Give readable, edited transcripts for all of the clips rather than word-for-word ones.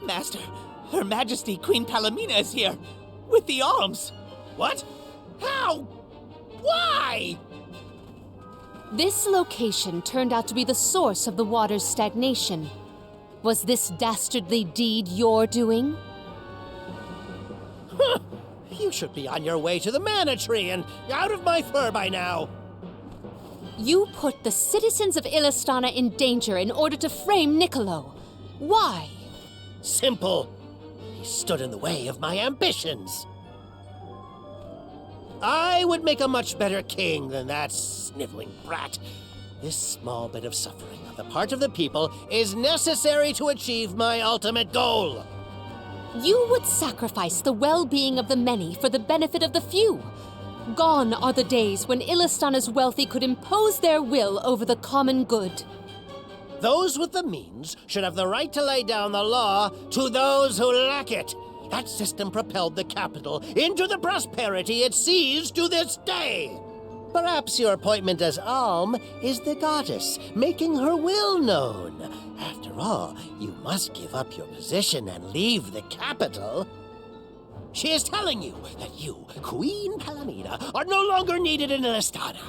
Master, Her Majesty Queen Palomina is here, with the alms. What? How? Why? This location turned out to be the source of the water's stagnation. Was this dastardly deed your doing? Huh. You should be on your way to the Mana Tree and out of my fur by now. You put the citizens of Illistana in danger in order to frame Niccolo. Why? Simple. He stood in the way of my ambitions. I would make a much better king than that sniveling brat. This small bit of suffering on the part of the people is necessary to achieve my ultimate goal. You would sacrifice the well-being of the many for the benefit of the few. Gone are the days when Illistana's wealthy could impose their will over the common good. Those with the means should have the right to lay down the law to those who lack it. That system propelled the capital into the prosperity it sees to this day. Perhaps your appointment as Alm is the goddess, making her will known. After all, you must give up your position and leave the capital. She is telling you that you, Queen Palomina, are no longer needed in Illistana.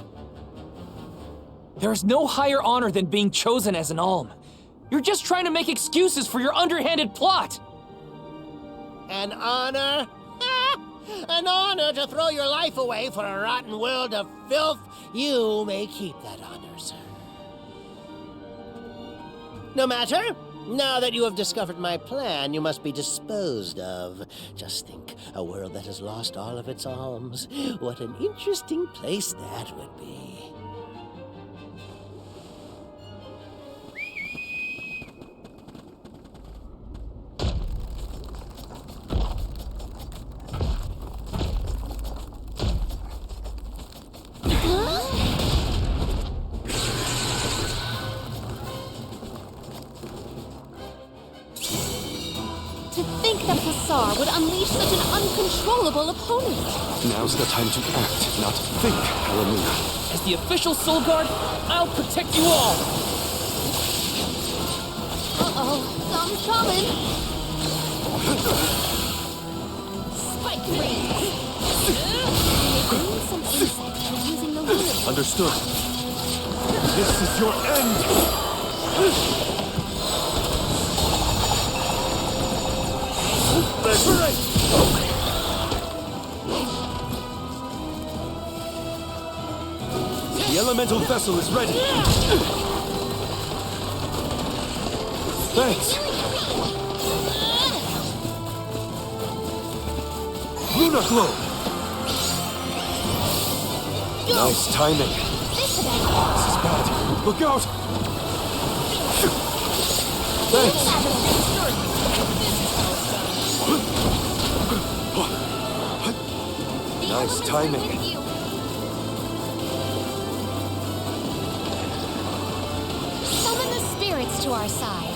There is no higher honor than being chosen as an Alm. You're just trying to make excuses for your underhanded plot. An honor? An honor to throw your life away for a rotten world of filth? You may keep that honor, sir. No matter. Now that you have discovered my plan, you must be disposed of. Just think, a world that has lost all of its alms. What an interesting place that would be. To think that Hussar would unleash such an uncontrollable opponent. Now's the time to act, not think, Palomina. As the official Soul Guard, I'll protect you all. Uh-oh, something's coming. Spike rings. They bring some insects for using the wood. Understood. This is your end! The elemental vessel is ready. Thanks. Luna Glow. Nice timing. This is bad. Look out! Thanks. Nice timing. Summon the spirits to our side.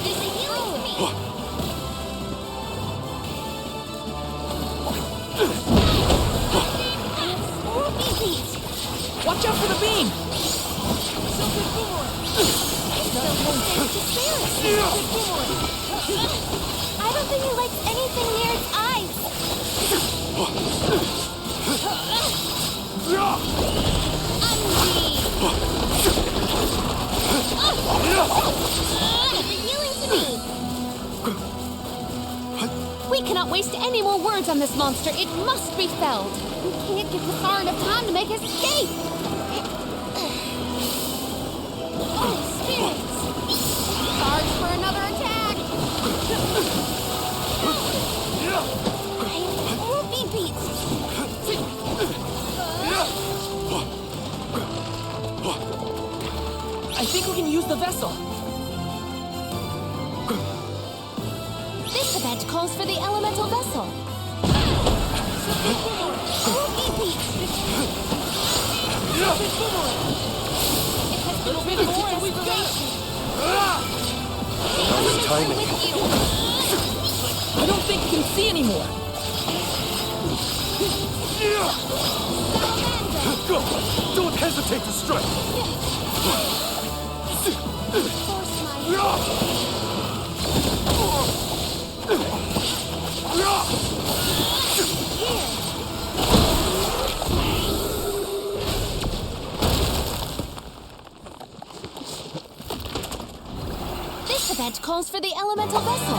There's a healing to me. Watch out for the beam! I don't think he likes anything near its eyes. We cannot waste any more words on this monster. It must be felled. We can't give Hussar enough time to make his escape. Oh, spirits! Charge for another attack! I won't be beat. I think we can use the vessel. This event calls for the elemental vessel. Won't be beat. A little bit more and we've got it. Nice timing. I don't think you can see anymore. Go! Don't hesitate to strike! Force my This event calls for the elemental vessel.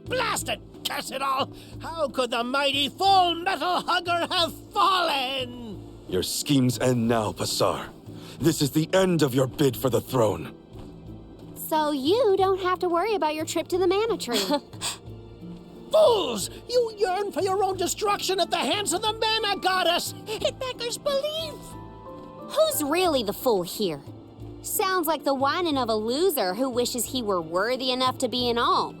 Blast it! Curse it all! How could the mighty Full Metal Hugger have fallen? Your schemes end now, Passar. This is the end of your bid for the throne. So you don't have to worry about your trip to the Mana Tree. Fools! You yearn for your own destruction at the hands of the Mana Goddess! It beggars belief! Who's really the fool here? Sounds like the whining of a loser who wishes he were worthy enough to be an alm.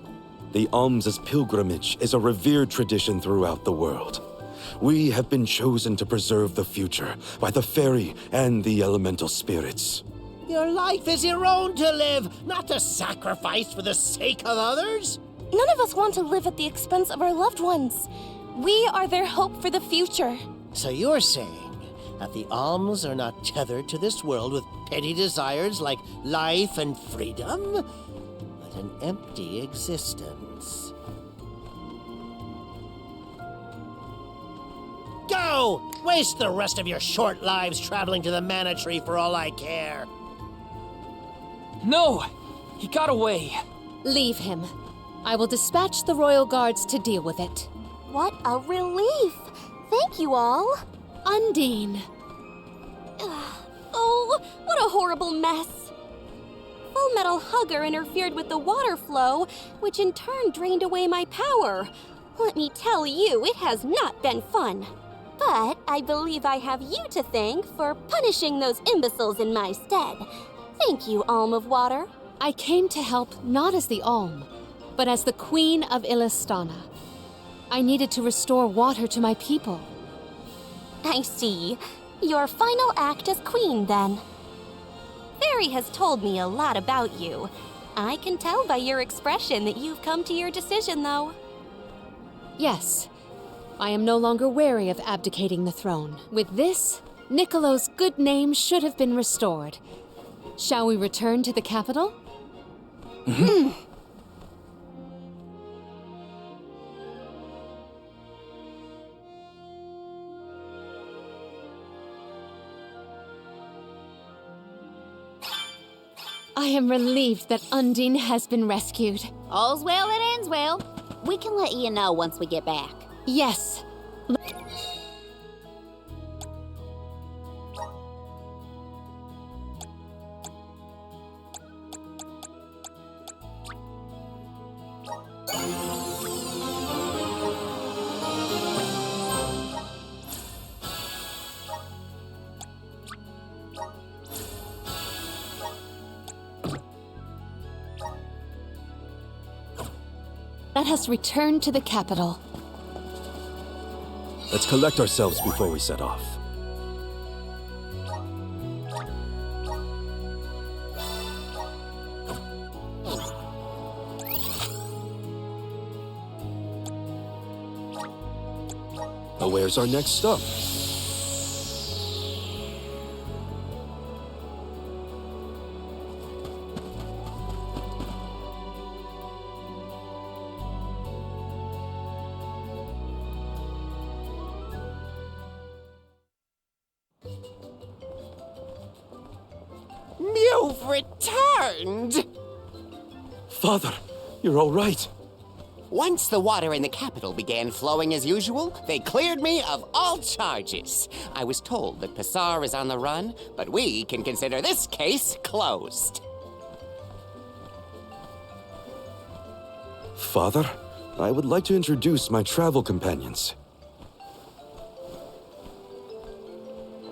The alms' pilgrimage is a revered tradition throughout the world. We have been chosen to preserve the future by the fairy and the elemental spirits. Your life is your own to live, not to sacrifice for the sake of others. None of us want to live at the expense of our loved ones. We are their hope for the future. So you're saying that the alms are not tethered to this world with petty desires like life and freedom, but an empty existence. Go! Waste the rest of your short lives traveling to the Mana Tree for all I care. No! He got away. Leave him. I will dispatch the royal guards to deal with it. What a relief! Thank you all. Undine. Oh, what a horrible mess. Full Metal Hugger interfered with the water flow, which in turn drained away my power. Let me tell you, it has not been fun. But I believe I have you to thank for punishing those imbeciles in my stead. Thank you, Alm of Water. I came to help not as the Alm, but as the Queen of Illistana. I needed to restore water to my people. I see. Your final act as queen, then. Fairy has told me a lot about you. I can tell by your expression that you've come to your decision, though. Yes, I am no longer wary of abdicating the throne. With this, Niccolo's good name should have been restored. Shall we return to the capital? I am relieved that Undine has been rescued. All's well that ends well. We can let you know once we get back. Yes. Let us return to the capital. Let's collect ourselves before we set off. But where's our next stop? You've returned! Father, you're all right. Once the water in the capital began flowing as usual, they cleared me of all charges. I was told that Passar is on the run, but we can consider this case closed. Father, I would like to introduce my travel companions.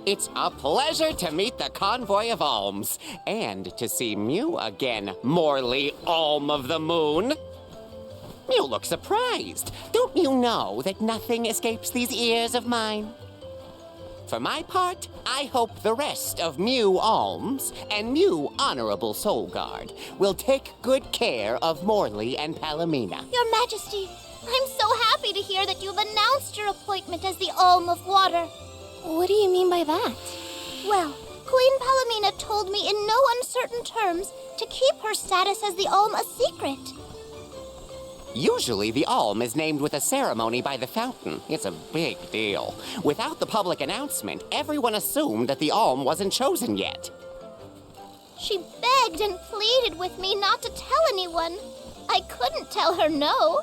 It's a pleasure to meet the convoy of alms, and to see Mew again, Morley Alm of the Moon. You look surprised. Don't you know that nothing escapes these ears of mine? For my part, I hope the rest of Mew Alms and Mew Honorable Soul Guard will take good care of Morley and Palomina. Your Majesty, I'm so happy to hear that you've announced your appointment as the Alm of Water. What do you mean by that? Well, Queen Palomina told me in no uncertain terms to keep her status as the Alm a secret. Usually, the Alm is named with a ceremony by the fountain. It's a big deal. Without the public announcement, everyone assumed that the Alm wasn't chosen yet. She begged and pleaded with me not to tell anyone. I couldn't tell her no.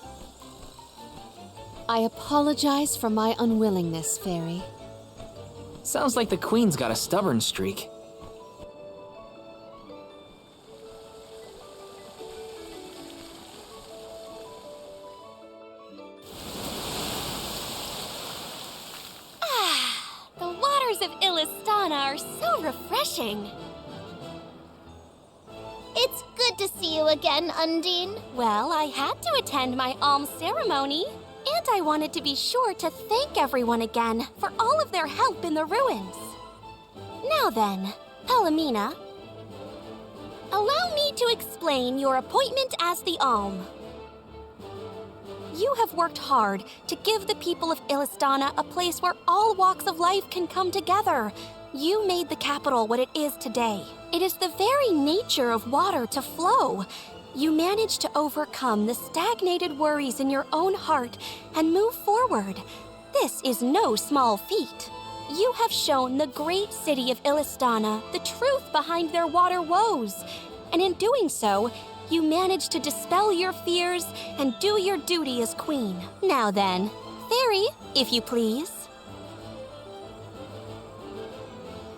I apologize for my unwillingness, Fairy. Sounds like the Queen's got a stubborn streak. The waters of Illistana are so refreshing. It's good to see you again, Undine. Well, I had to attend my alms ceremony, and I wanted to be sure to thank everyone again for all of their help in the ruins. Now then, Palomina, allow me to explain your appointment as the Alm. You have worked hard to give the people of Illistana a place where all walks of life can come together. You made the capital what it is today. It is the very nature of water to flow. You managed to overcome the stagnated worries in your own heart and move forward. This is no small feat. You have shown the great city of Illistana the truth behind their water woes. And in doing so, you managed to dispel your fears and do your duty as queen. Now then, Fairy, if you please.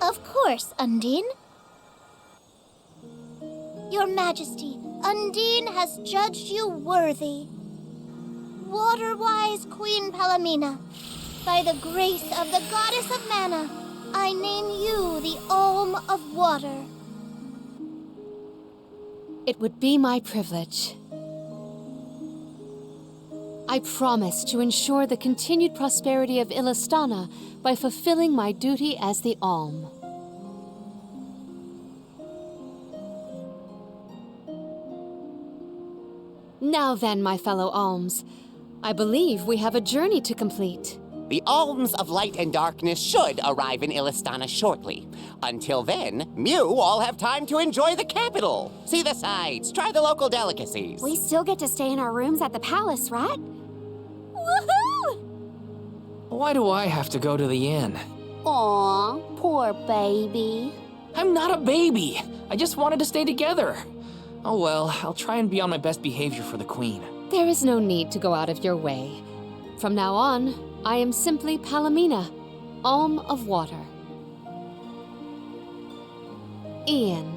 Of course, Undine. Your Majesty, Undine has judged you worthy. Water-wise Queen Palomina, by the grace of the Goddess of Mana, I name you the Alm of Water. It would be my privilege. I promise to ensure the continued prosperity of Illistana by fulfilling my duty as the Alm. Now then, my fellow Alms, I believe we have a journey to complete. The Alms of Light and Darkness should arrive in Illistana shortly. Until then, Mew all have time to enjoy the capital. See the sights, try the local delicacies. We still get to stay in our rooms at the palace, right? Woohoo! Why do I have to go to the inn? Aw, poor baby. I'm not a baby. I just wanted to stay together. Oh well, I'll try and be on my best behavior for the Queen. There is no need to go out of your way. From now on, I am simply Palomina, Alm of Water. Ian,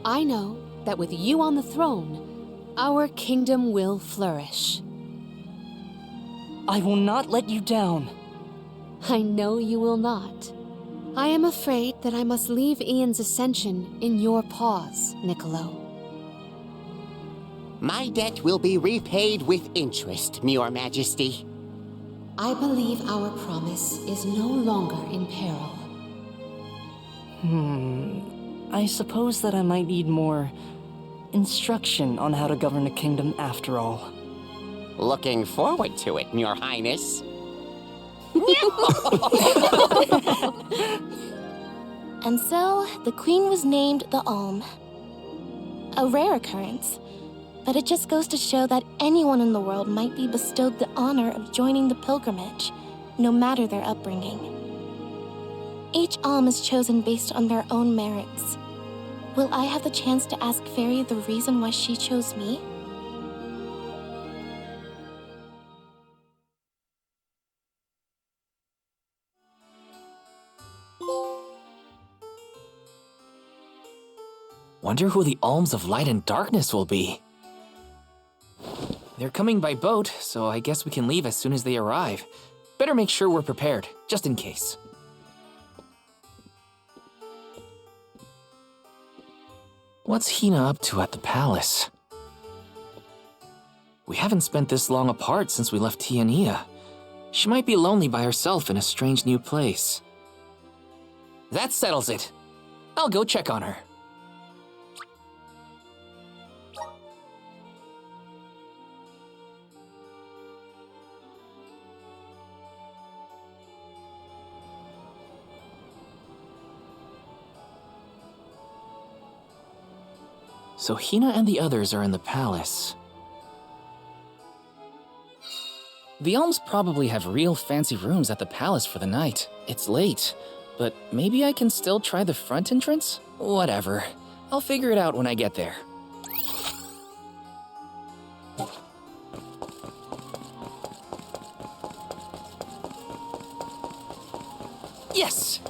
I know that with you on the throne, our kingdom will flourish. I will not let you down. I know you will not. I am afraid that I must leave Ian's ascension in your paws, Niccolo. My debt will be repaid with interest, Your Majesty. I believe our promise is no longer in peril. I suppose that I might need more instruction on how to govern a kingdom after all. Looking forward to it, Your Highness. And so, the Queen was named the Alm. A rare occurrence, but it just goes to show that anyone in the world might be bestowed the honor of joining the pilgrimage, no matter their upbringing. Each Alm is chosen based on their own merits. Will I have the chance to ask Fairy the reason why she chose me? Wonder who the Alms of Light and Darkness will be. They're coming by boat, so I guess we can leave as soon as they arrive. Better make sure we're prepared, just in case. What's Hina up to at the palace? We haven't spent this long apart since we left Tiania. She might be lonely by herself in a strange new place. That settles it. I'll go check on her. So Hina and the others are in the palace. The Elms probably have real fancy rooms at the palace for the night. It's late, but maybe I can still try the front entrance? Whatever. I'll figure it out when I get there. Yes!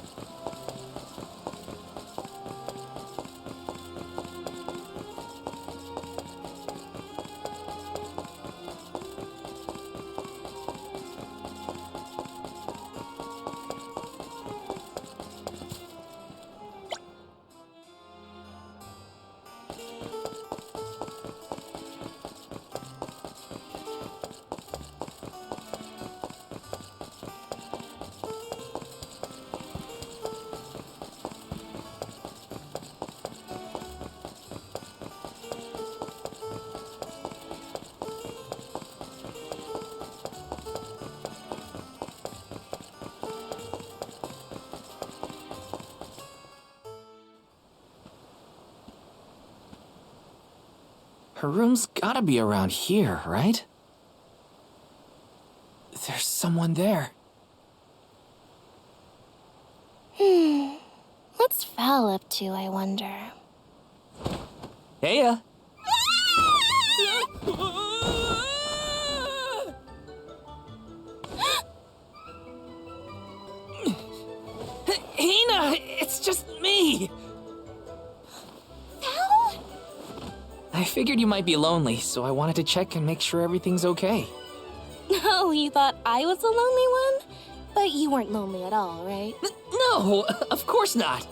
Her room's gotta be around here, right? There's someone there. What's Val up to, I wonder? Heya! Hina! It's just me! I figured you might be lonely, so I wanted to check and make sure everything's okay. Oh, you thought I was the lonely one? But you weren't lonely at all, right? No, of course not.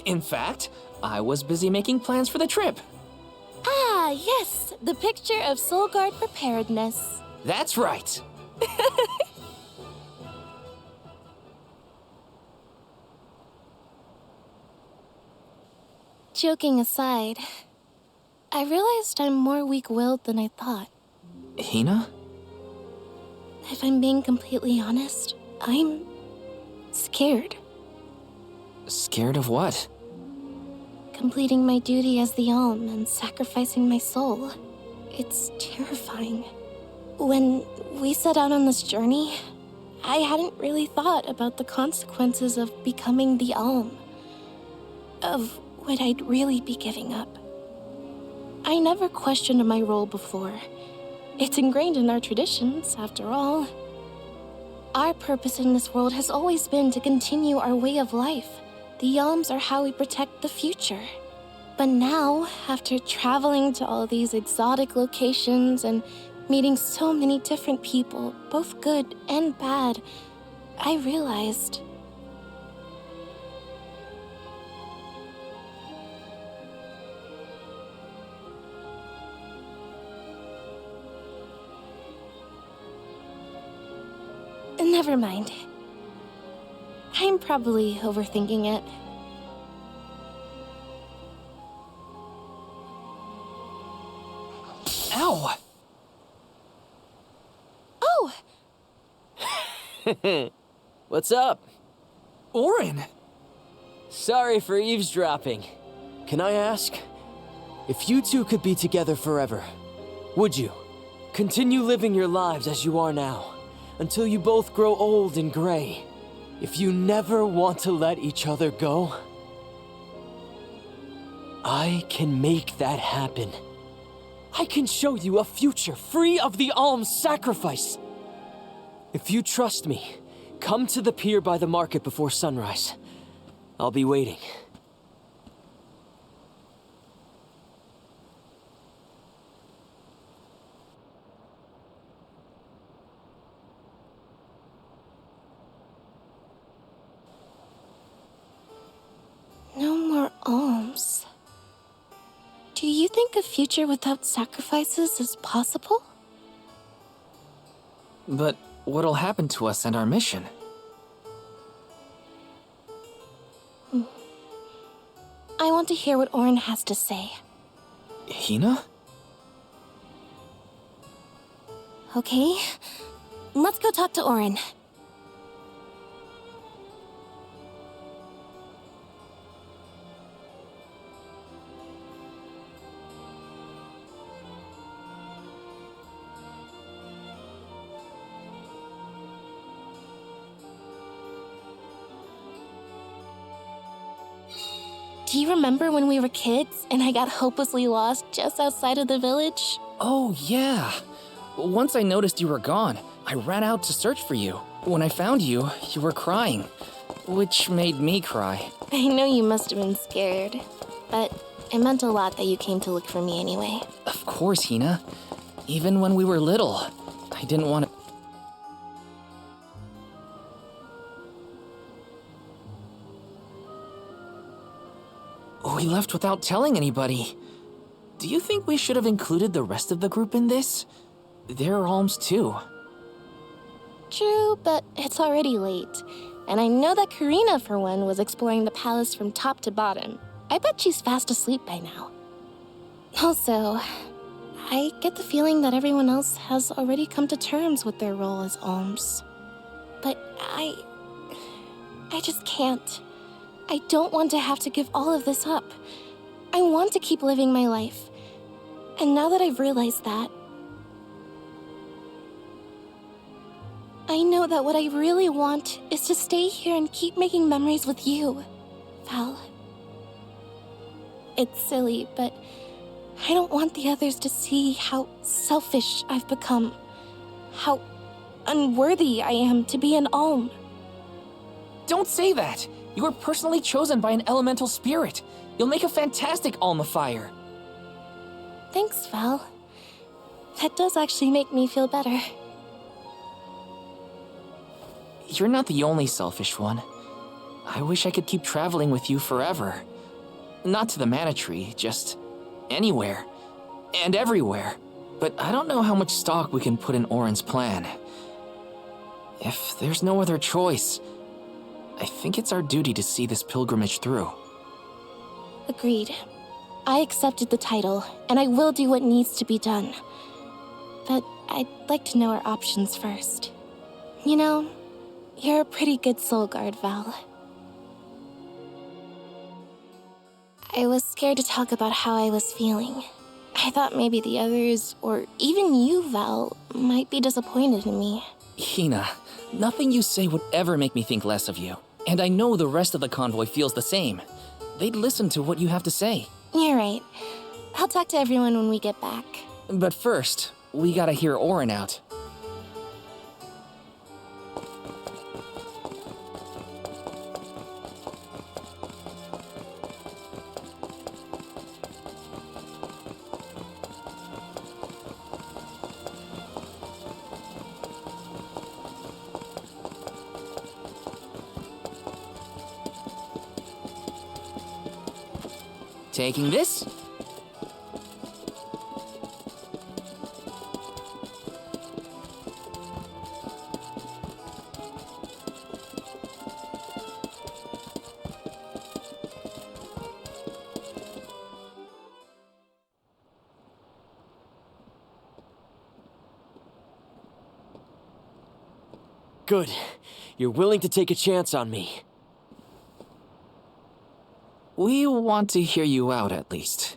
In fact, I was busy making plans for the trip. Ah, yes, the picture of Soulguard preparedness. That's right. Joking aside, I realized I'm more weak-willed than I thought. Hina? If I'm being completely honest, I'm scared. Scared of what? Completing my duty as the Alm and sacrificing my soul. It's terrifying. When we set out on this journey, I hadn't really thought about the consequences of becoming the Alm. Of what I'd really be giving up. I never questioned my role before. It's ingrained in our traditions, after all. Our purpose in this world has always been to continue our way of life. The Elms are how we protect the future. But now, after traveling to all these exotic locations and meeting so many different people, both good and bad, I realized... Never mind. I'm probably overthinking it. Ow! Oh! What's up? Auron! Sorry for eavesdropping. Can I ask? If you two could be together forever, would you? Continue living your lives as you are now, until you both grow old and gray. If you never want to let each other go, I can make that happen. I can show you a future free of the Alm's sacrifice. If you trust me, come to the pier by the market before sunrise. I'll be waiting. No more alms. Do you think a future without sacrifices is possible? But what'll happen to us and our mission? I want to hear what Auron has to say. Hina? Okay, let's go talk to Auron. do you remember when we were kids and I got hopelessly lost just outside of the village? Oh, yeah. Once I noticed you were gone, I ran out to search for you. When I found you, you were crying, which made me cry. I know you must have been scared, but it meant a lot that you came to look for me anyway. Of course, Hina. Even when we were little, I didn't want to... We left without telling anybody. Do you think we should have included the rest of the group in this? They're alms too. True, but it's already late. And I know that Karina, for one, was exploring the palace from top to bottom. I bet she's fast asleep by now. Also, I get the feeling that everyone else has already come to terms with their role as alms. But I just can't. I don't want to have to give all of this up. I want to keep living my life. And now that I've realized that, I know that what I really want is to stay here and keep making memories with you, Val. It's silly, but I don't want the others to see how selfish I've become, how unworthy I am to be an alm. Don't say that! You were personally chosen by an elemental spirit. You'll make a fantastic Alma Fire. Thanks, Val. That does actually make me feel better. You're not the only selfish one. I wish I could keep traveling with you forever. Not to the Mana Tree, just anywhere. And everywhere. But I don't know how much stock we can put in Auron's plan. If there's no other choice, I think it's our duty to see this pilgrimage through. Agreed. I accepted the title, and I will do what needs to be done. But I'd like to know our options first. You know, you're a pretty good soul guard, Val. I was scared to talk about how I was feeling. I thought maybe the others, or even you, Val, might be disappointed in me. Hina, nothing you say would ever make me think less of you. And I know the rest of the convoy feels the same. They'd listen to what you have to say. You're right. I'll talk to everyone when we get back. But first, we gotta hear Auron out. Taking this? Good. You're willing to take a chance on me. We want to hear you out, at least.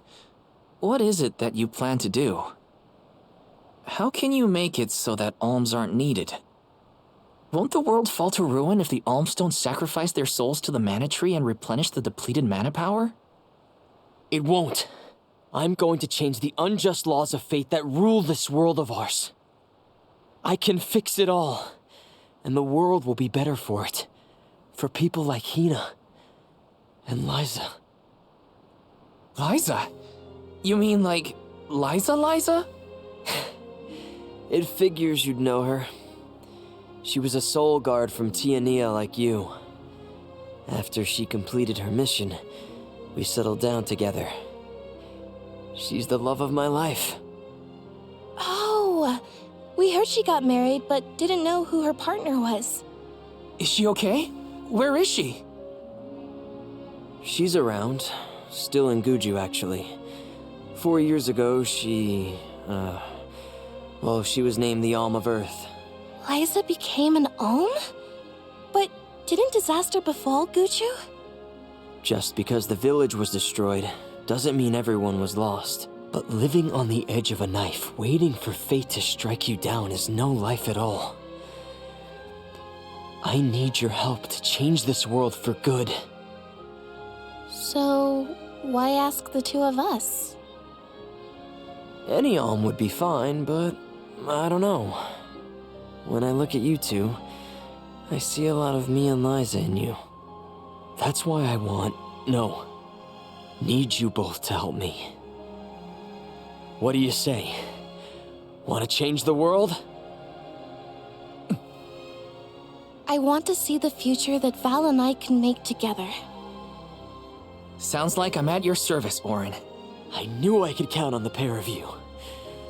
What is it that you plan to do? How can you make it so that alms aren't needed? Won't the world fall to ruin if the alms don't sacrifice their souls to the Mana Tree and replenish the depleted mana power? It won't. I'm going to change the unjust laws of fate that rule this world of ours. I can fix it all, and the world will be better for it. For people like Hina. And Liza. Liza? You mean like Liza? It figures you'd know her. She was a soul guard from Tiania like you. After she completed her mission, we settled down together. She's the love of my life. Oh, we heard she got married, but didn't know who her partner was. Is she okay? Where is she? She's around. Still in Guju, actually. 4 years ago, she was named the Alm of Earth. Liza became an alm? But didn't disaster befall Guju? Just because the village was destroyed doesn't mean everyone was lost. But living on the edge of a knife, waiting for fate to strike you down is no life at all. I need your help to change this world for good. So, why ask the two of us? Any alm would be fine, but I don't know. When I look at you two, I see a lot of me and Liza in you. That's why I need you both to help me. What do you say? Want to change the world? I want to see the future that Val and I can make together. Sounds like I'm at your service, Auron. I knew I could count on the pair of you.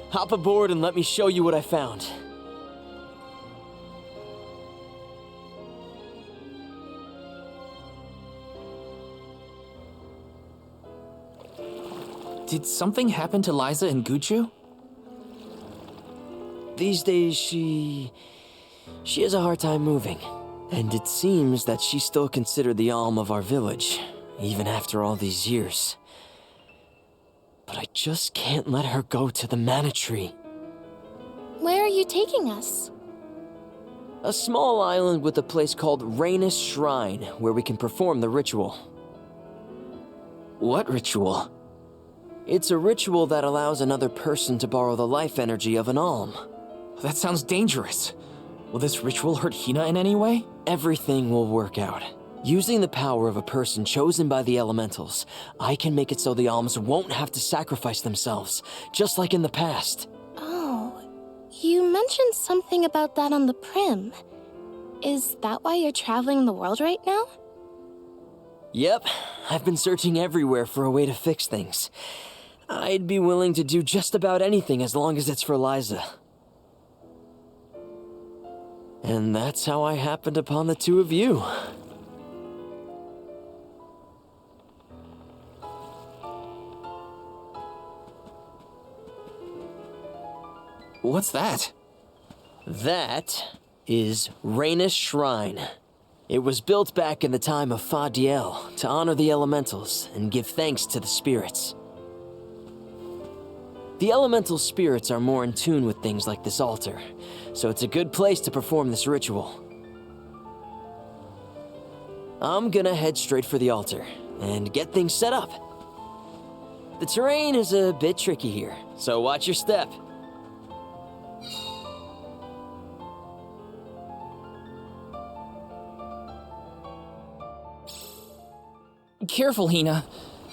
Hop aboard and let me show you what I found. Did something happen to Liza and Guchu? These days, she has a hard time moving. And it seems that she's still considered the alm of our village, even after all these years. But I just can't let her go to the Mana Tree. Where are you taking us? A small island with a place called Rhaenys Shrine, where we can perform the ritual. What ritual? It's a ritual that allows another person to borrow the life energy of an alm. That sounds dangerous. Will this ritual hurt Hina in any way? Everything will work out. Using the power of a person chosen by the elementals, I can make it so the alms won't have to sacrifice themselves, just like in the past. Oh, you mentioned something about that on the Prim. Is that why you're traveling the world right now? Yep, I've been searching everywhere for a way to fix things. I'd be willing to do just about anything as long as it's for Liza. And that's how I happened upon the two of you. What's that? That is Rhaenys Shrine. It was built back in the time of Fadiel to honor the elementals and give thanks to the spirits. The elemental spirits are more in tune with things like this altar, so it's a good place to perform this ritual. I'm gonna head straight for the altar and get things set up. The terrain is a bit tricky here, so watch your step. Careful, Hina.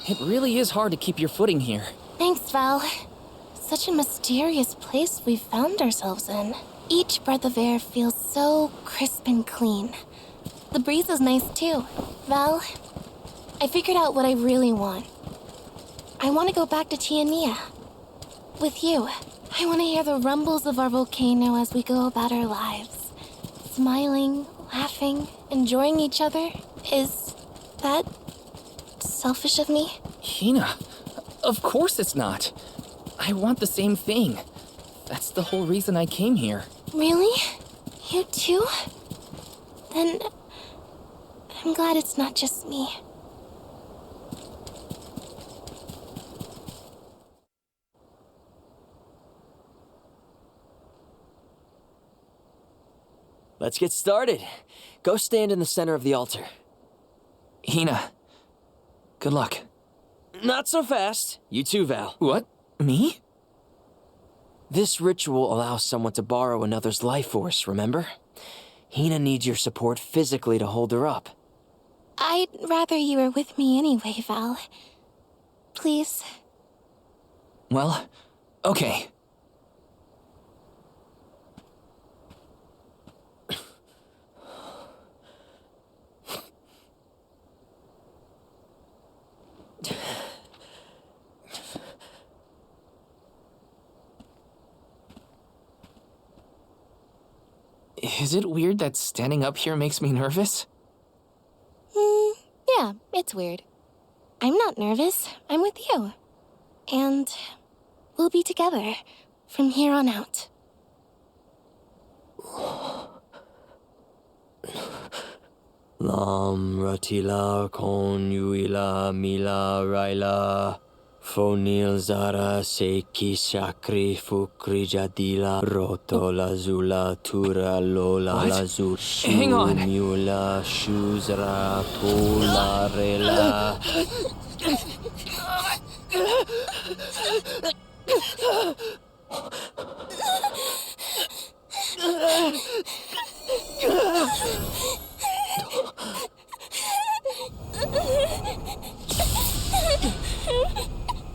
It really is hard to keep your footing here. Thanks, Val. Such a mysterious place we've found ourselves in. Each breath of air feels so crisp and clean. The breeze is nice too. Val, I figured out what I really want. I want to go back to Tiania. With you. I want to hear the rumbles of our volcano as we go about our lives. Smiling, laughing, enjoying each other. Is that selfish of me? Hina, of course it's not. I want the same thing. That's the whole reason I came here. Really? You too? Then I'm glad it's not just me. Let's get started. Go stand in the center of the altar. Hina, good luck. Not so fast. You too, Val. What? Me? This ritual allows someone to borrow another's life force, remember? Hina needs your support physically to hold her up. I'd rather you were with me anyway, Val. Please. Well, okay. Is it weird that standing up here makes me nervous? Yeah, it's weird. I'm not nervous. I'm with you. And we'll be together from here on out. Lam ratila kon yuila mila raila. Fonil zara seki shakri fukri jadila roto lazula tura lola What? lazu Hang on. mula shuzra tola rela.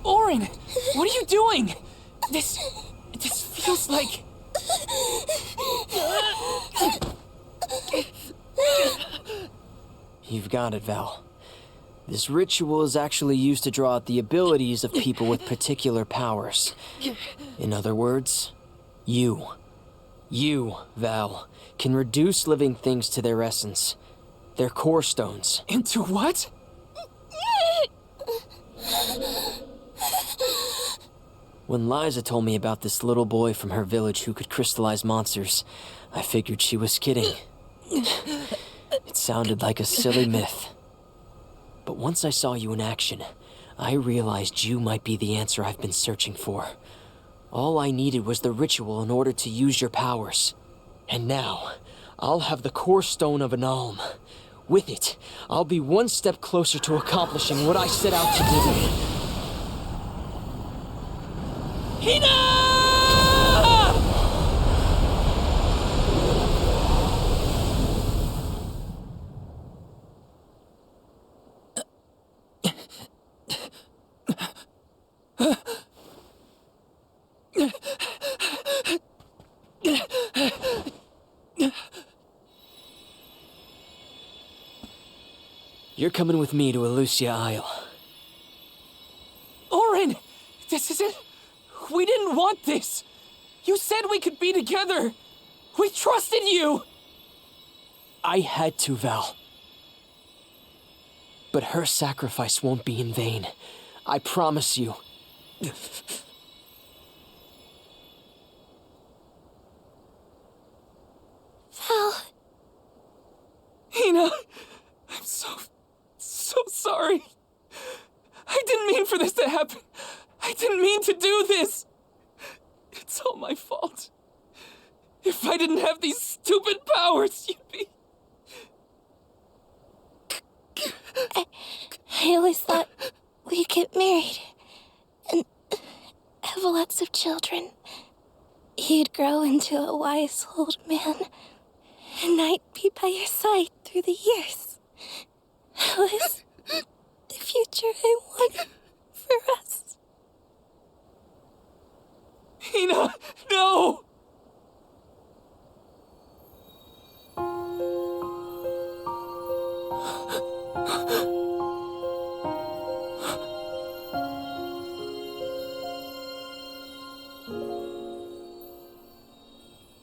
Orin, what are you doing? This feels like... You've got it, Val. This ritual is actually used to draw out the abilities of people with particular powers. In other words, you, Val, can reduce living things to their essence, their core stones. Into what? When Liza told me about this little boy from her village who could crystallize monsters, I figured she was kidding. It sounded like a silly myth. But once I saw you in action, I realized you might be the answer I've been searching for. All I needed was the ritual in order to use your powers. And now, I'll have the core stone of an Alm. With it, I'll be one step closer to accomplishing what I set out to do. Hina! You're coming with me to Elusia Isle. Orin! This isn't... We didn't want this! You said we could be together! We trusted you! I had to, Val. But her sacrifice won't be in vain. I promise you. Val. Hina, I'm so sorry. I didn't mean for this to happen. I didn't mean to do this. It's all my fault. If I didn't have these stupid powers, you'd be... I always thought we'd get married and have lots of children. You'd grow into a wise old man, and I'd be by your side through the years. That was the future I wanted for us. Hina, no!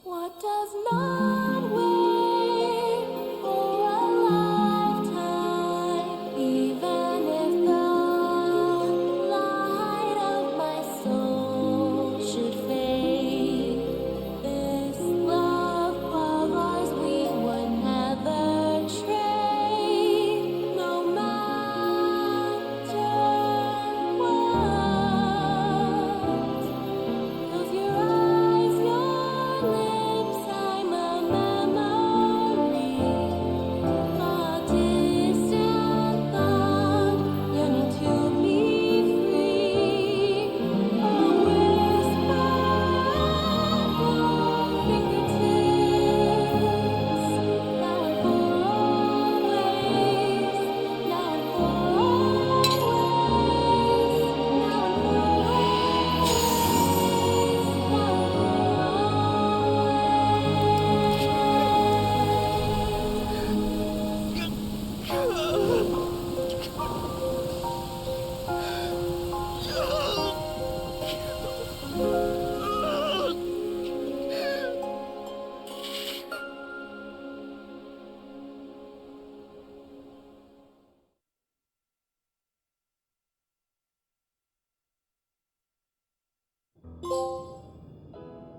What does not wait for a lifetime, even if the light of my soul should fade? This love of ours we would never trade, no matter what. Close your eyes, your lips, I'm a memory, a distant thought, yearning to be free, a whisper at your fingertips, now and for always, now and for always, now and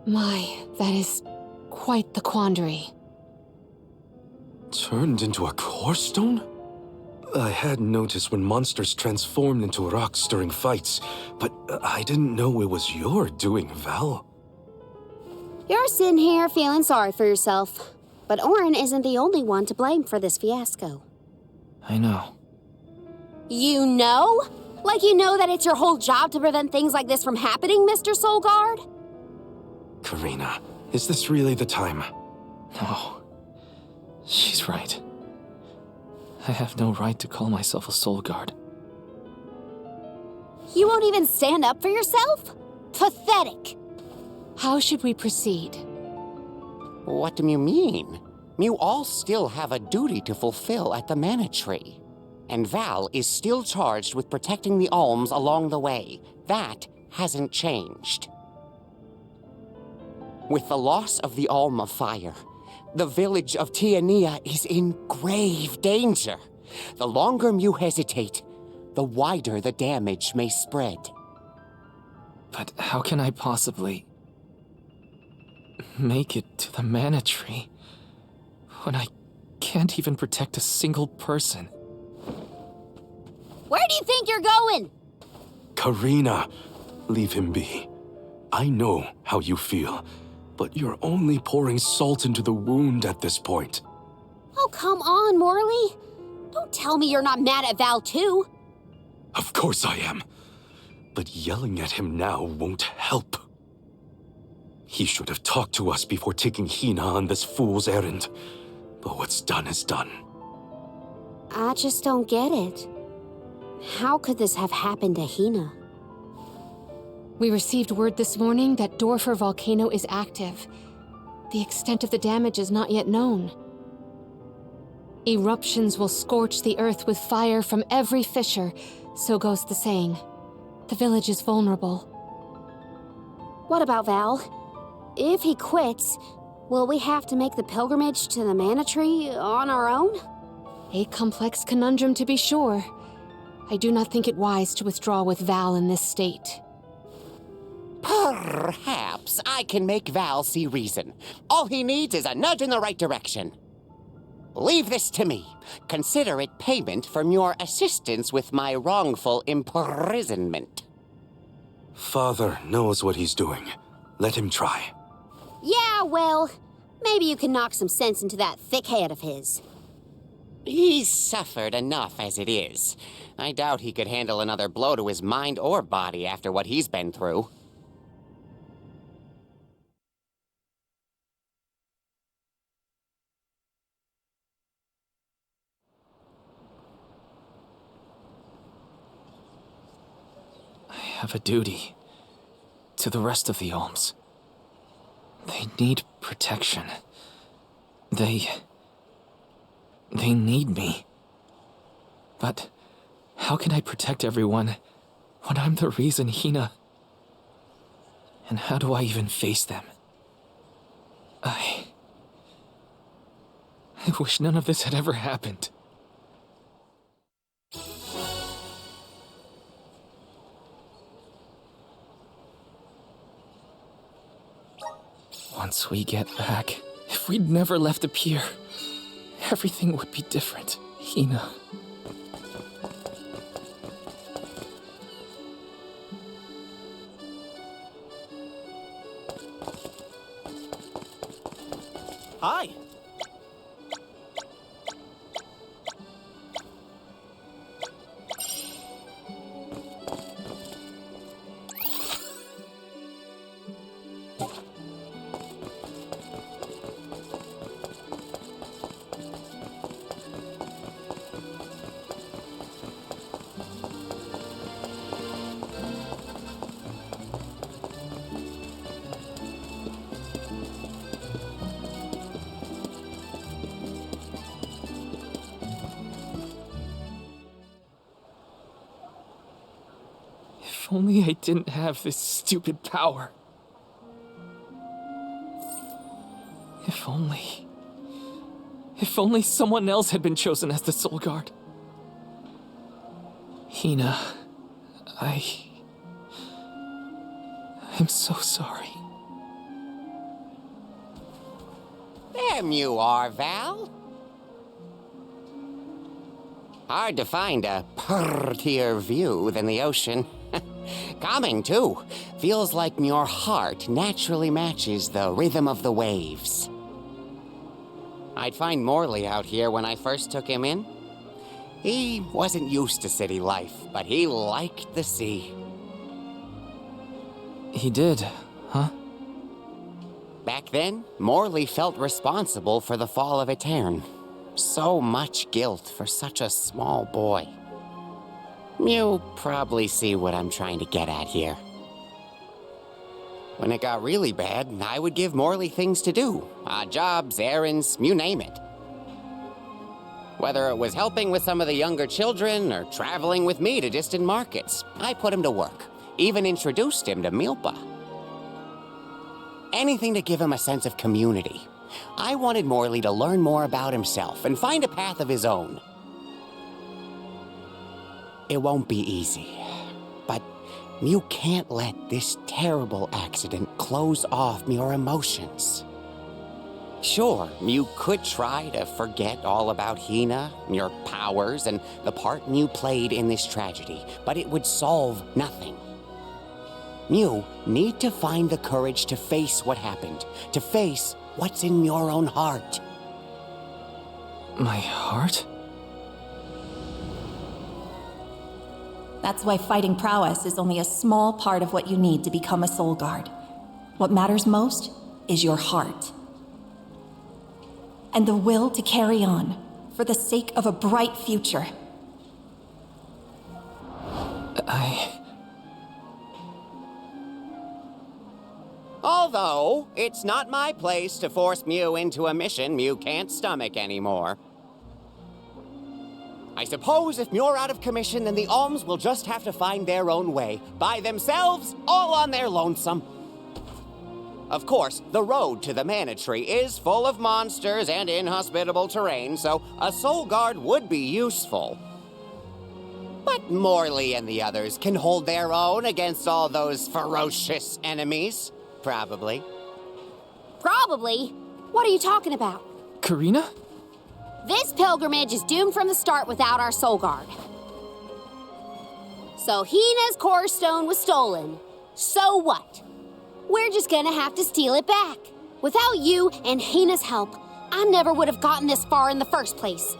My, that is quite the quandary. Turned into a core stone? I had noticed when monsters transformed into rocks during fights, but I didn't know it was your doing, Val. You're sitting here feeling sorry for yourself. But Orin isn't the only one to blame for this fiasco. I know. You know? Like you know that it's your whole job to prevent things like this from happening, Mr. Soulguard? Karina, is this really the time? No. She's right. I have no right to call myself a soul guard. You won't even stand up for yourself? Pathetic. How should we proceed? What do you mean? You all still have a duty to fulfill at the Mana Tree. And Val is still charged with protecting the Alms along the way. That hasn't changed. With the loss of the Alm of Fire, the village of Tiania is in grave danger. The longer you hesitate, the wider the damage may spread. But how can I possibly make it to the Mana Tree when I can't even protect a single person? Where do you think you're going? Karina, leave him be. I know how you feel, but you're only pouring salt into the wound at this point. Oh, come on, Morley. Don't tell me you're not mad at Val, too. Of course I am. But yelling at him now won't help. He should have talked to us before taking Hina on this fool's errand. But what's done is done. I just don't get it. How could this have happened to Hina? We received word this morning that Dorfer Volcano is active. The extent of the damage is not yet known. Eruptions will scorch the earth with fire from every fissure, so goes the saying. The village is vulnerable. What about Val? If he quits, will we have to make the pilgrimage to the Mana Tree on our own? A complex conundrum, to be sure. I do not think it wise to withdraw with Val in this state. Perhaps I can make Val see reason. All he needs is a nudge in the right direction. Leave this to me. Consider it payment from your assistance with my wrongful imprisonment. Father knows what he's doing. Let him try. Yeah, well, maybe you can knock some sense into that thick head of his. He's suffered enough as it is. I doubt he could handle another blow to his mind or body after what he's been through. I have a duty to the rest of the Alms. They need protection. They need me. But how can I protect everyone when I'm the reason Hina... And how do I even face them? I wish none of this had ever happened. Once we get back, if we'd never left the pier, everything would be different, Hina. Hi. If only I didn't have this stupid power. If only someone else had been chosen as the Soul Guard. Hina, I'm so sorry. There you are, Val. Hard to find a prettier view than the ocean. Calming, too. Feels like your heart naturally matches the rhythm of the waves. I'd find Morley out here when I first took him in. He wasn't used to city life, but he liked the sea. He did, huh? Back then, Morley felt responsible for the fall of Aetern. So much guilt for such a small boy. You probably see what I'm trying to get at here. When it got really bad, I would give Morley things to do. Odd jobs, errands, you name it. Whether it was helping with some of the younger children or traveling with me to distant markets, I put him to work. Even introduced him to Milpa. Anything to give him a sense of community. I wanted Morley to learn more about himself and find a path of his own. It won't be easy, but you can't let this terrible accident close off your emotions. Sure, you could try to forget all about Hina, your powers, and the part you played in this tragedy, but it would solve nothing. You need to find the courage to face what happened, to face what's in your own heart. My heart? That's why fighting prowess is only a small part of what you need to become a soul guard. What matters most is your heart. And the will to carry on, for the sake of a bright future. Although, it's not my place to force Mew into a mission Mew can't stomach anymore. I suppose if Muir out of commission, then the Alms will just have to find their own way. By themselves, all on their lonesome. Of course, the road to the Mana Tree is full of monsters and inhospitable terrain, so a soul guard would be useful. But Morley and the others can hold their own against all those ferocious enemies. Probably. Probably? What are you talking about? Karina? This pilgrimage is doomed from the start without our soul guard. So Hina's core stone was stolen. So what? We're just gonna have to steal it back. Without you and Hina's help, I never would have gotten this far in the first place.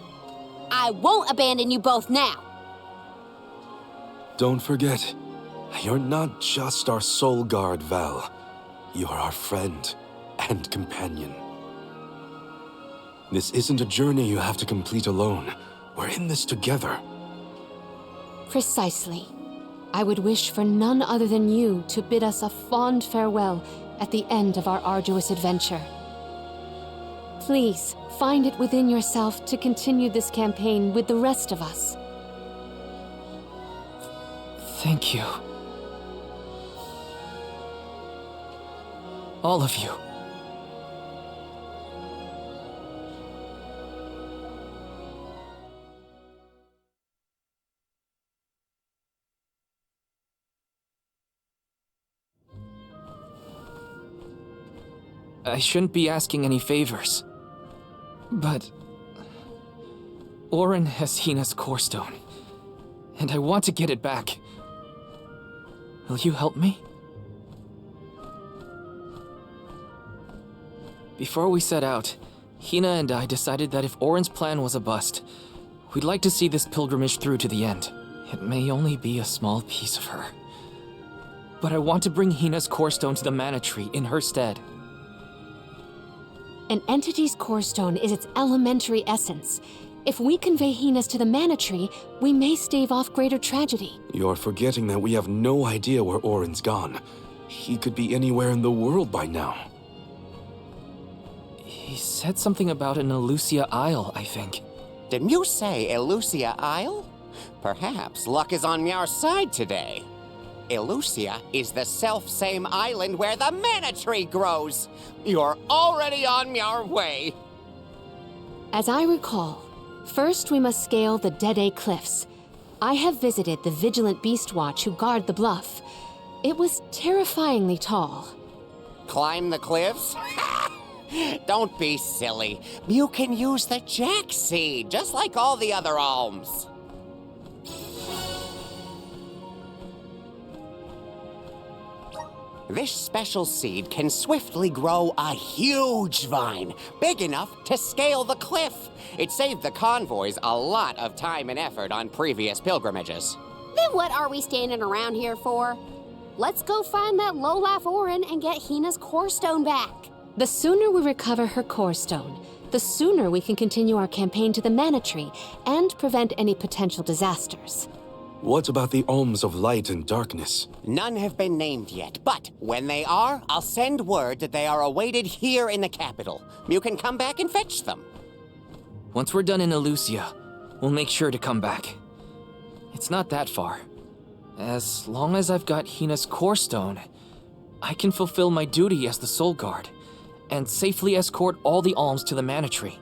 I won't abandon you both now. Don't forget, you're not just our soul guard, Val. You're our friend and companion. This isn't a journey you have to complete alone. We're in this together. Precisely. I would wish for none other than you to bid us a fond farewell at the end of our arduous adventure. Please, find it within yourself to continue this campaign with the rest of us. Thank you. All of you. I shouldn't be asking any favors. But Auron has Hina's core stone, and I want to get it back. Will you help me? Before we set out, Hina and I decided that if Auron's plan was a bust, we'd like to see this pilgrimage through to the end. It may only be a small piece of her. But I want to bring Hina's core stone to the Mana Tree in her stead. An entity's core stone is its elementary essence. If we convey Hina's to the Mana Tree, we may stave off greater tragedy. You're forgetting that we have no idea where Auron's gone. He could be anywhere in the world by now. He said something about an Elusia Isle, I think. Didn't you say Elusia Isle? Perhaps luck is on your side today. Elusia is the self-same island where the Mana Tree grows. You're already on your way. As I recall, first we must scale the Dede Cliffs. I have visited the Vigilant Beast Watch who guard the bluff. It was terrifyingly tall. Climb the cliffs? Don't be silly. You can use the Jack Seed, just like all the other alms. This special seed can swiftly grow a huge vine, big enough to scale the cliff. It saved the convoys a lot of time and effort on previous pilgrimages. Then what are we standing around here for? Let's go find that lowlife Orin and get Hina's core stone back. The sooner we recover her core stone, the sooner we can continue our campaign to the Mana Tree and prevent any potential disasters. What about the Alms of Light and Darkness? None have been named yet, but when they are, I'll send word that they are awaited here in the capital. You can come back and fetch them. Once we're done in Elusia, we'll make sure to come back. It's not that far. As long as I've got Hina's core stone, I can fulfill my duty as the Soul Guard and safely escort all the alms to the Mana Tree.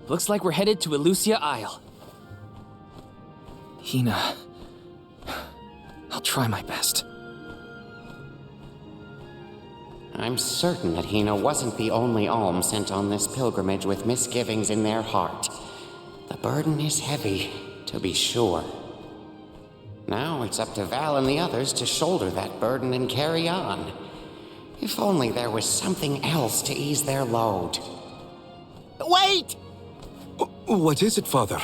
Looks like we're headed to Elusia Isle. Hina, I'll try my best. I'm certain that Hina wasn't the only alm sent on this pilgrimage with misgivings in their heart. The burden is heavy, to be sure. Now it's up to Val and the others to shoulder that burden and carry on. If only there was something else to ease their load. Wait! What is it, Father?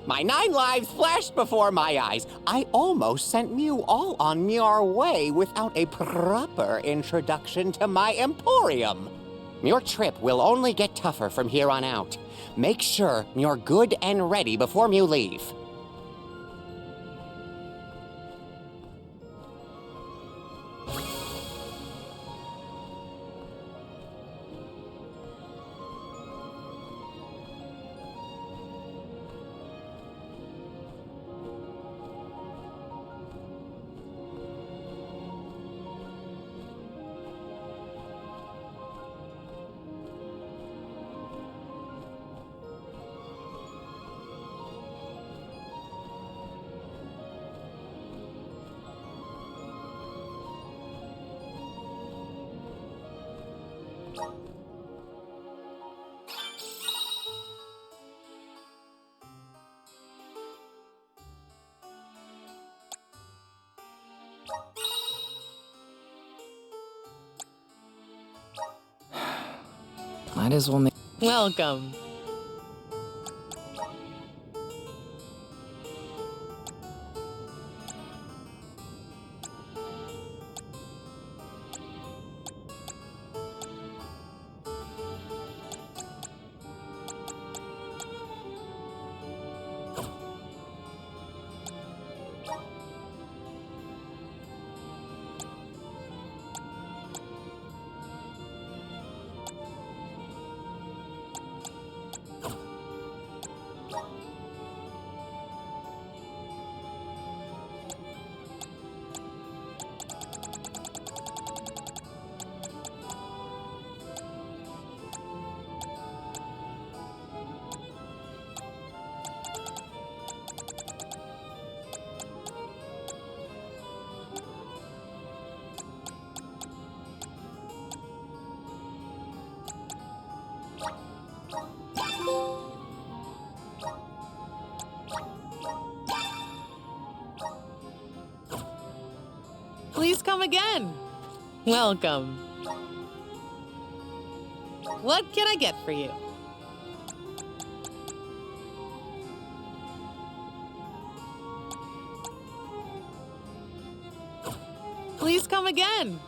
My 9 lives flashed before my eyes. I almost sent Mew all on your way without a proper introduction to my Emporium. Your trip will only get tougher from here on out. Make sure you're good and ready before you leave. Might as well make... Welcome. Please come again. Welcome. What can I get for you? Please come again.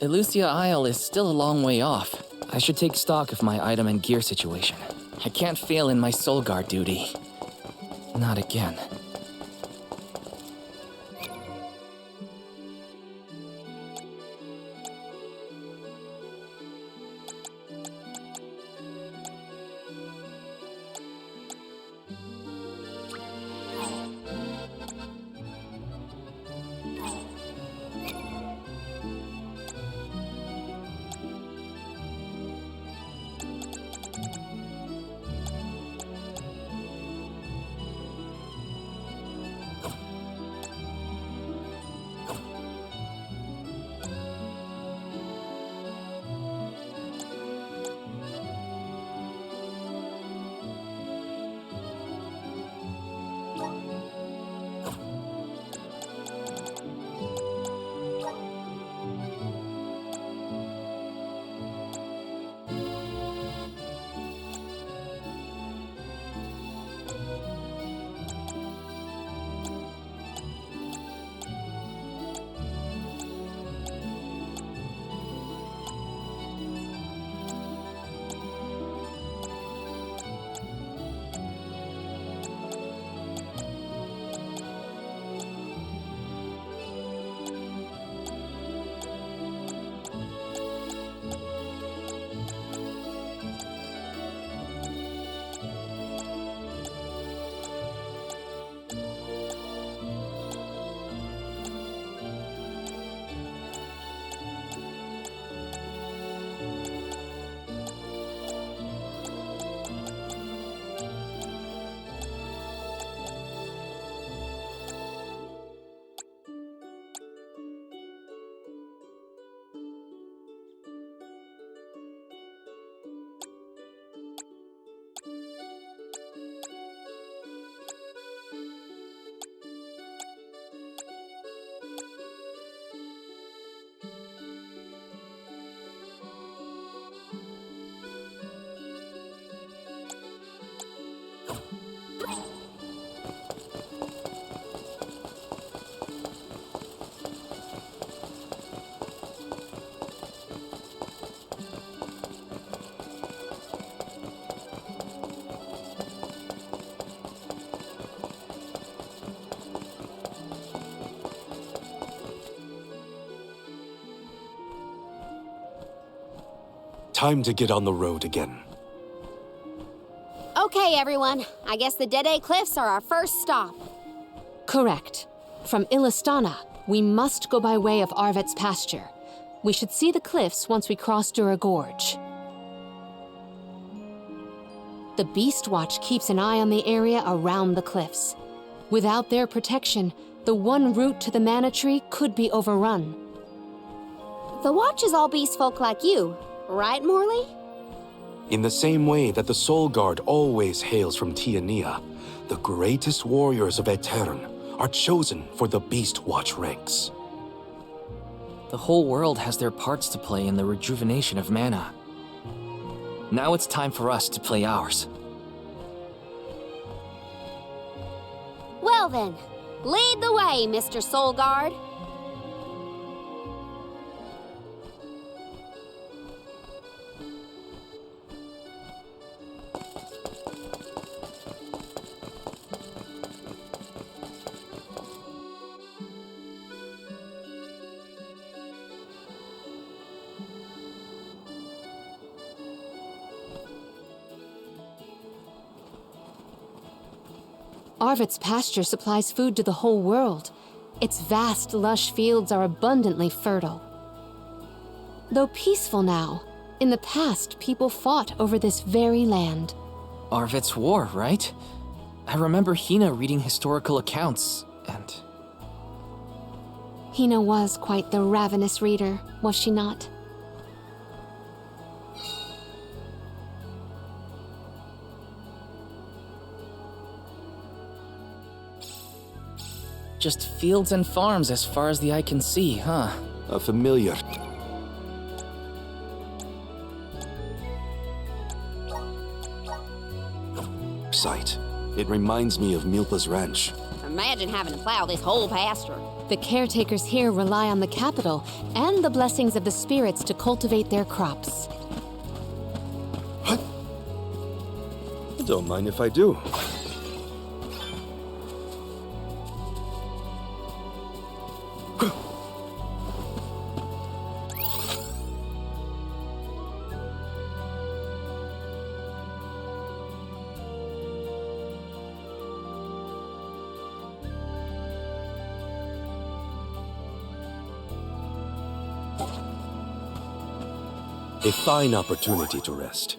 Elusia Isle is still a long way off. I should take stock of my item and gear situation. I can't fail in my Soul Guard duty. Not again. Time to get on the road again. Okay, everyone. I guess the Dede Cliffs are our first stop. Correct. From Illistana, we must go by way of Arvet's pasture. We should see the cliffs once we cross Dura Gorge. The Beast Watch keeps an eye on the area around the cliffs. Without their protection, the one route to the Mana Tree could be overrun. The Watch is all beast folk like you, right, Morley? In the same way that the Soul Guard always hails from Tiania, the greatest warriors of Aetern are chosen for the Beast Watch ranks. The whole world has their parts to play in the rejuvenation of mana. Now it's time for us to play ours. Well then, lead the way, Mr. Soul Guard. Arvet's pasture supplies food to the whole world. Its vast, lush fields are abundantly fertile. Though peaceful now, in the past people fought over this very land. Arvet's war, right? I remember Hina reading historical accounts, and... Hina was quite the ravenous reader, was she not? Just fields and farms as far as the eye can see, huh? A familiar sight. It reminds me of Milpa's ranch. Imagine having to plow this whole pasture. The caretakers here rely on the capital and the blessings of the spirits to cultivate their crops. Don't mind if I do. A fine opportunity to rest.